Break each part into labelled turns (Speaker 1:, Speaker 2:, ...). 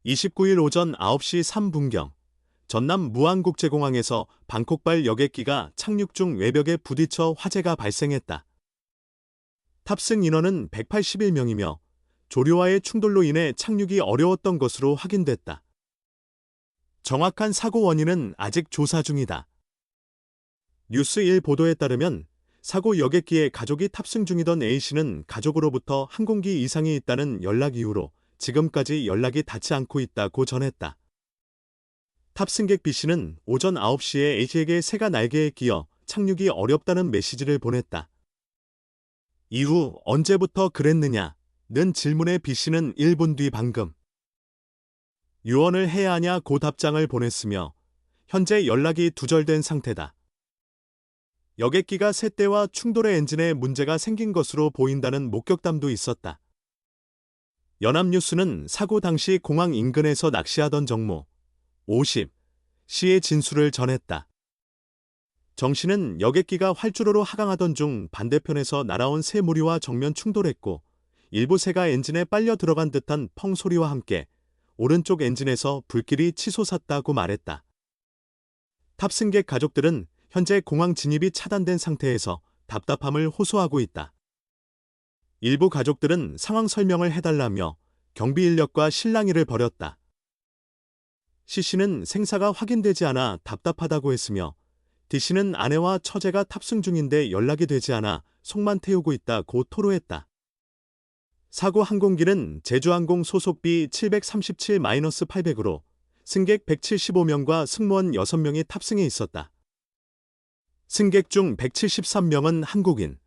Speaker 1: 29일 오전 9시 3분경 전남 무안국제공항에서 방콕발 여객기가 착륙 중 외벽에 부딪혀 화재가 발생했다. 탑승 인원은 181명이며 조류와의 충돌로 인해 착륙이 어려웠던 것으로 확인됐다. 정확한 사고 원인은 아직 조사 중이다. 뉴스1 보도에 따르면 사고 여객기에 가족이 탑승 중이던 A씨는 가족으로부터 항공기 이상이 있다는 연락 이후로 지금까지 연락이 닿지 않고 있다고 전했다. 탑승객 B씨는 오전 9시에 A씨에게 새가 날개에 끼어 착륙이 어렵다는 메시지를 보냈다. 이후 언제부터 그랬느냐? 는 질문에 B씨는 1분 뒤 방금 유언을 해야 하냐고 답장을 보냈으며 현재 연락이 두절된 상태다. 여객기가 새 때와 충돌의 엔진에 문제가 생긴 것으로 보인다는 목격담도 있었다. 연합뉴스는 사고 당시 공항 인근에서 낚시하던 정모 50씨의 진술을 전했다. 정 씨는 여객기가 활주로로 하강하던 중 반대편에서 날아온 새 무리와 정면 충돌했고 일부 새가 엔진에 빨려 들어간 듯한 펑 소리와 함께 오른쪽 엔진에서 불길이 치솟았다고 말했다. 탑승객 가족들은 현재 공항 진입이 차단된 상태에서 답답함을 호소하고 있다. 일부 가족들은 상황 설명을 해달라며 경비 인력과 실랑이를 벌였다. C씨는 생사가 확인되지 않아 답답하다고 했으며 D씨는 아내와 처제가 탑승 중인데 연락이 되지 않아 속만 태우고 있다고 토로했다. 사고 항공기는 제주항공 소속 B737-800으로 승객 175명과 승무원 6명이 탑승해 있었다. 승객 중 173명은 한국인,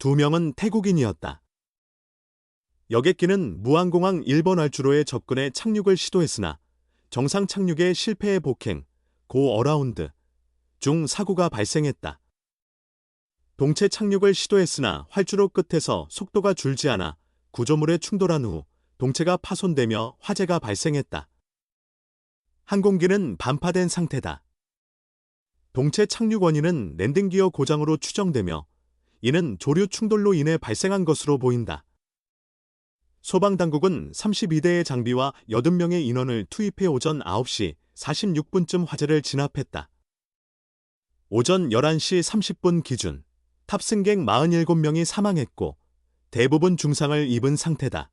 Speaker 1: 2명은 태국인이었다. 여객기는 무안공항 1번 활주로에 접근해 착륙을 시도했으나 정상 착륙에 실패해 복행, 고 어라운드 중 사고가 발생했다. 동체 착륙을 시도했으나 활주로 끝에서 속도가 줄지 않아 구조물에 충돌한 후 동체가 파손되며 화재가 발생했다. 항공기는 반파된 상태다. 동체 착륙 원인은 랜딩기어 고장으로 추정되며 이는 조류 충돌로 인해 발생한 것으로 보인다. 소방당국은 32대의 장비와 80명의 인원을 투입해 오전 9시 46분쯤 화재를 진압했다. 오전 11시 30분 기준 탑승객 47명이 사망했고 대부분 중상을 입은 상태다.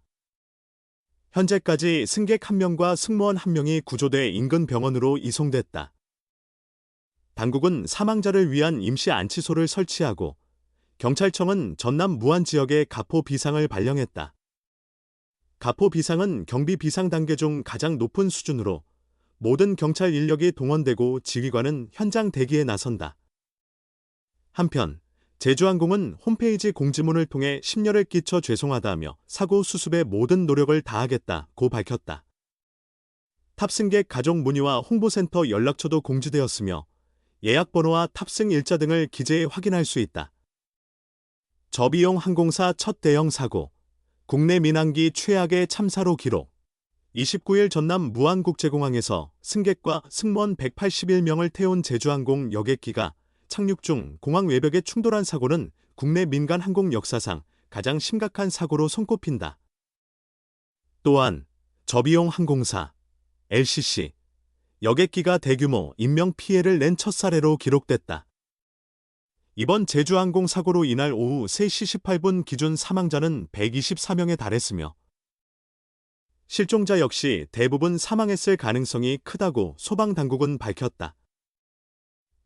Speaker 1: 현재까지 승객 1명과 승무원 1명이 구조돼 인근 병원으로 이송됐다. 당국은 사망자를 위한 임시 안치소를 설치하고 경찰청은 전남 무안 지역에 가포 비상을 발령했다. 가포 비상은 경비 비상 단계 중 가장 높은 수준으로 모든 경찰 인력이 동원되고 지휘관은 현장 대기에 나선다. 한편 제주항공은 홈페이지 공지문을 통해 심려를 끼쳐 죄송하다며 사고 수습에 모든 노력을 다하겠다고 밝혔다. 탑승객 가족 문의와 홍보센터 연락처도 공지되었으며 예약번호와 탑승 일자 등을 기재해 확인할 수 있다. 저비용 항공사 첫 대형 사고, 국내 민항기 최악의 참사로 기록. 29일 전남 무안국제공항에서 승객과 승무원 181명을 태운 제주항공 여객기가 착륙 중 공항 외벽에 충돌한 사고는 국내 민간 항공 역사상 가장 심각한 사고로 손꼽힌다. 또한 저비용 항공사 LCC 여객기가 대규모 인명피해를 낸 첫 사례로 기록됐다. 이번 제주항공 사고로 이날 오후 3시 18분 기준 사망자는 124명에 달했으며 실종자 역시 대부분 사망했을 가능성이 크다고 소방당국은 밝혔다.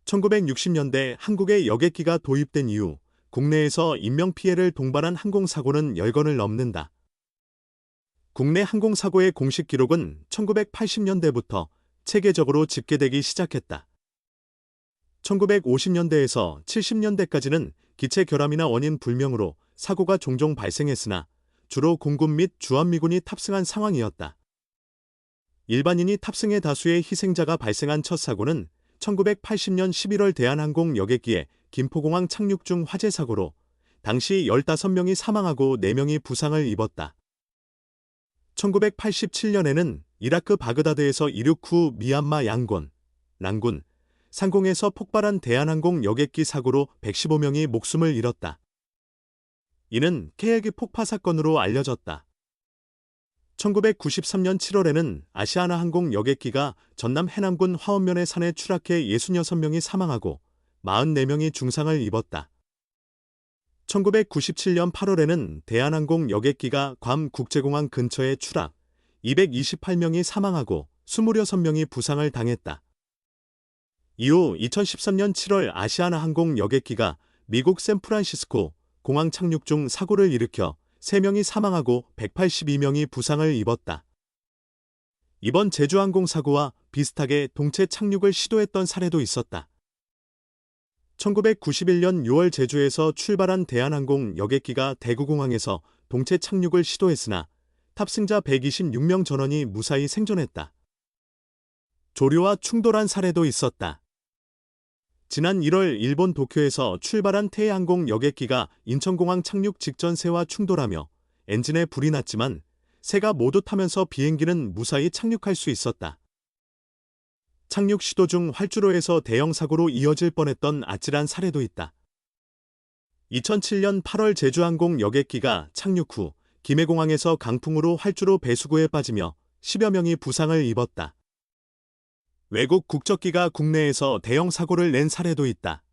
Speaker 1: 1960년대 한국에 여객기가 도입된 이후 국내에서 인명피해를 동반한 항공사고는 10건을 넘는다. 국내 항공사고의 공식 기록은 1980년대부터 체계적으로 집계되기 시작했다. 1950년대에서 70년대까지는 기체 결함이나 원인 불명으로 사고가 종종 발생했으나 주로 공군 및 주한미군이 탑승한 상황이었다. 일반인이 탑승해 다수의 희생자가 발생한 첫 사고는 1980년 11월 대한항공 여객기의 김포공항 착륙 중 화재 사고로 당시 15명이 사망하고 4명이 부상을 입었다. 1987년에는 이라크 바그다드에서 이륙 후 미얀마 양곤, 랑군, 상공에서 폭발한 대한항공 여객기 사고로 115명이 목숨을 잃었다. 이는 케헬기 폭파 사건으로 알려졌다. 1993년 7월에는 아시아나항공 여객기가 전남 해남군 화원면의 산에 추락해 66명이 사망하고 44명이 중상을 입었다. 1997년 8월에는 대한항공 여객기가 괌 국제공항 근처에 추락, 228명이 사망하고 26명이 부상을 당했다. 이후 2013년 7월 아시아나항공 여객기가 미국 샌프란시스코 공항 착륙 중 사고를 일으켜 3명이 사망하고 182명이 부상을 입었다. 이번 제주항공 사고와 비슷하게 동체 착륙을 시도했던 사례도 있었다. 1991년 6월 제주에서 출발한 대한항공 여객기가 대구공항에서 동체 착륙을 시도했으나 탑승자 126명 전원이 무사히 생존했다. 조류와 충돌한 사례도 있었다. 지난 1월 일본 도쿄에서 출발한 태해항공 여객기가 인천공항 착륙 직전 새와 충돌하며 엔진에 불이 났지만 새가 모두 타면서 비행기는 무사히 착륙할 수 있었다. 착륙 시도 중 활주로에서 대형 사고로 이어질 뻔했던 아찔한 사례도 있다. 2007년 8월 제주항공 여객기가 착륙 후 김해공항에서 강풍으로 활주로 배수구에 빠지며 10여 명이 부상을 입었다. 외국 국적기가 국내에서 대형 사고를 낸 사례도 있다.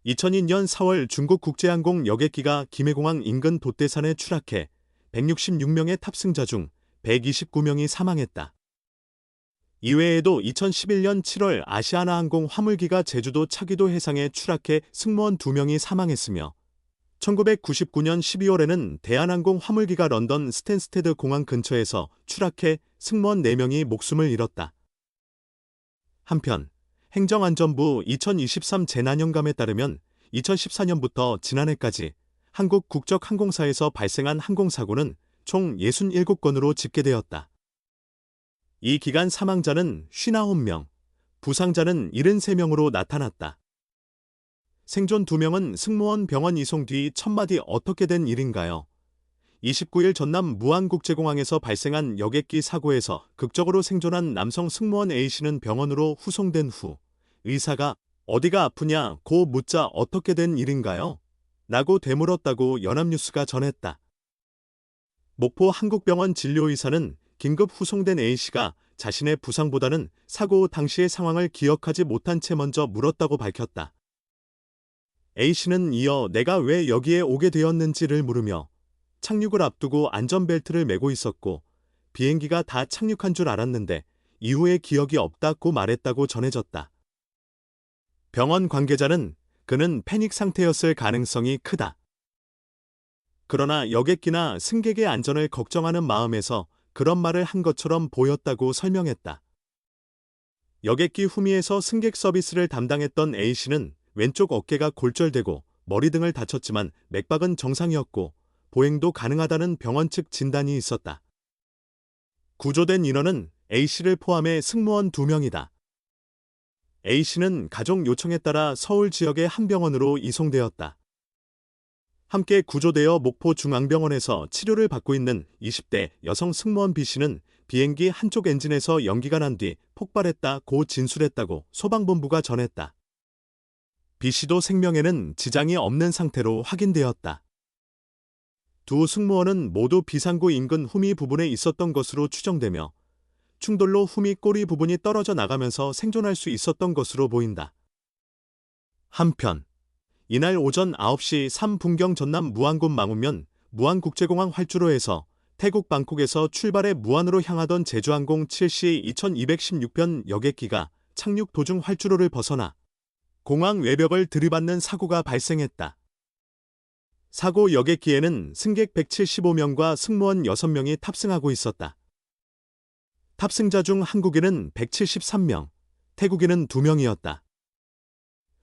Speaker 1: 2002년 4월 중국 국제항공 여객기가 김해공항 인근 돛대산에 추락해 166명의 탑승자 중 129명이 사망했다. 이외에도 2011년 7월 아시아나항공 화물기가 제주도 차기도 해상에 추락해 승무원 2명이 사망했으며 1999년 12월에는 대한항공 화물기가 런던 스탠스테드 공항 근처에서 추락해 승무원 4명이 목숨을 잃었다. 한편 행정안전부 2023 재난연감에 따르면 2014년부터 지난해까지 한국 국적항공사에서 발생한 항공사고는 총 67건으로 집계되었다. 이 기간 사망자는 59명, 부상자는 73명으로 나타났다. 생존 2명은 승무원 병원 이송 뒤 첫마디 어떻게 된 일인가요? 29일 전남 무안국제공항에서 발생한 여객기 사고에서 극적으로 생존한 남성 승무원 A씨는 병원으로 후송된 후 의사가 어디가 아프냐 고 묻자 어떻게 된 일인가요? 라고 되물었다고 연합뉴스가 전했다. 목포 한국병원 진료의사는 긴급 후송된 A씨가 자신의 부상보다는 사고 당시의 상황을 기억하지 못한 채 먼저 물었다고 밝혔다. A씨는 이어 내가 왜 여기에 오게 되었는지를 물으며 착륙을 앞두고 안전벨트를 매고 있었고 비행기가 다 착륙한 줄 알았는데 이후에 기억이 없다고 말했다고 전해졌다. 병원 관계자는 그는 패닉 상태였을 가능성이 크다. 그러나 여객기나 승객의 안전을 걱정하는 마음에서 그런 말을 한 것처럼 보였다고 설명했다. 여객기 후미에서 승객 서비스를 담당했던 A씨는 왼쪽 어깨가 골절되고 머리 등을 다쳤지만 맥박은 정상이었고 보행도 가능하다는 병원 측 진단이 있었다. 구조된 인원은 A씨를 포함해 승무원 2명이다. A씨는 가족 요청에 따라 서울 지역의 한 병원으로 이송되었다. 함께 구조되어 목포중앙병원에서 치료를 받고 있는 20대 여성 승무원 B씨는 비행기 한쪽 엔진에서 연기가 난 뒤 폭발했다고 진술했다고 소방본부가 전했다. B씨도 생명에는 지장이 없는 상태로 확인되었다. 두 승무원은 모두 비상구 인근 후미 부분에 있었던 것으로 추정되며 충돌로 후미 꼬리 부분이 떨어져 나가면서 생존할 수 있었던 것으로 보인다. 한편 이날 오전 9시 3분경 전남 무안군 망우면 무안국제공항 활주로에서 태국 방콕에서 출발해 무안으로 향하던 제주항공 7C 2216편 여객기가 착륙 도중 활주로를 벗어나 공항 외벽을 들이받는 사고가 발생했다. 사고 여객기에는 승객 175명과 승무원 6명이 탑승하고 있었다. 탑승자 중 한국인은 173명, 태국인은 2명이었다.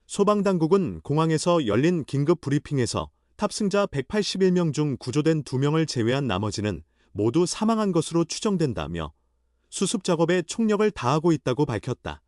Speaker 1: 소방당국은 공항에서 열린 긴급 브리핑에서 탑승자 181명 중 구조된 2명을 제외한 나머지는 모두 사망한 것으로 추정된다며 수습 작업에 총력을 다하고 있다고 밝혔다.